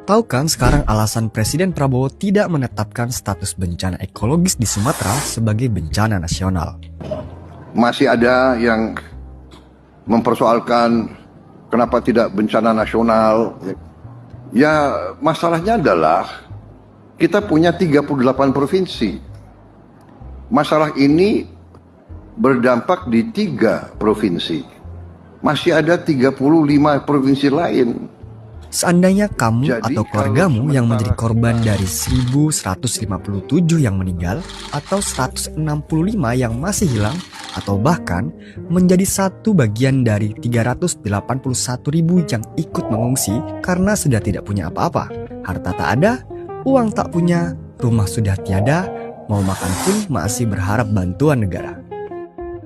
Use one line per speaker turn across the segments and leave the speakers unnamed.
Tahu kan sekarang alasan Presiden Prabowo tidak menetapkan status bencana ekologis di Sumatera sebagai bencana nasional?
Masih ada yang mempersoalkan kenapa tidak bencana nasional. Ya, masalahnya adalah kita punya 38 provinsi. Masalah ini berdampak di 3 provinsi. Masih ada 35 provinsi lain.
Seandainya kamu
Jadi,
atau keluargamu yang menjadi korban dari 1157 yang meninggal atau 165 yang masih hilang atau bahkan menjadi satu bagian dari 381.000 yang ikut mengungsi karena sudah tidak punya apa-apa, harta tak ada, uang tak punya, rumah sudah tiada, mau makan pun masih berharap bantuan negara.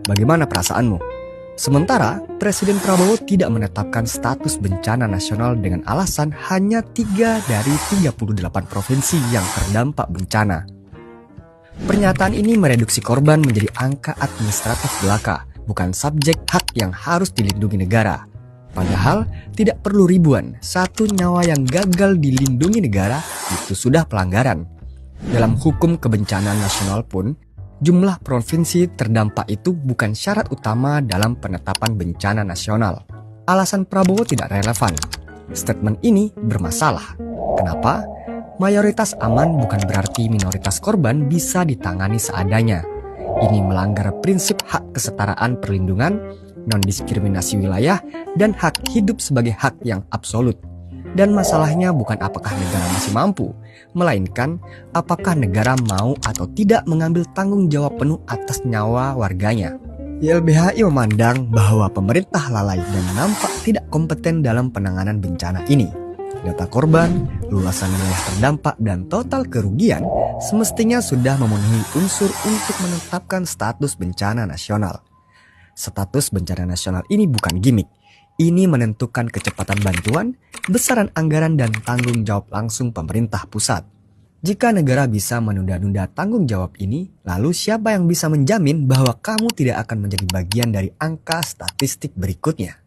Bagaimana perasaanmu? Sementara, Presiden Prabowo tidak menetapkan status bencana nasional dengan alasan hanya 3 dari 38 provinsi yang terdampak bencana. Pernyataan ini mereduksi korban menjadi angka administratif belaka, bukan subjek hak yang harus dilindungi negara. Padahal, tidak perlu ribuan, satu nyawa yang gagal dilindungi negara itu sudah pelanggaran. Dalam hukum kebencanaan nasional pun, jumlah provinsi terdampak itu bukan syarat utama dalam penetapan bencana nasional. Alasan Prabowo tidak relevan. Statement ini bermasalah. Kenapa? Mayoritas aman bukan berarti minoritas korban bisa ditangani seadanya. Ini melanggar prinsip hak kesetaraan perlindungan, non-diskriminasi wilayah, dan hak hidup sebagai hak yang absolut. Dan masalahnya bukan apakah negara masih mampu, melainkan apakah negara mau atau tidak mengambil tanggung jawab penuh atas nyawa warganya. YLBHI memandang bahwa pemerintah lalai dan nampak tidak kompeten dalam penanganan bencana ini. Data korban, luasan wilayah terdampak, dan total kerugian semestinya sudah memenuhi unsur untuk menetapkan status bencana nasional. Status bencana nasional ini bukan gimmick. Ini menentukan kecepatan bantuan, besaran anggaran, dan tanggung jawab langsung pemerintah pusat. Jika negara bisa menunda-nunda tanggung jawab ini, lalu siapa yang bisa menjamin bahwa kamu tidak akan menjadi bagian dari angka statistik berikutnya?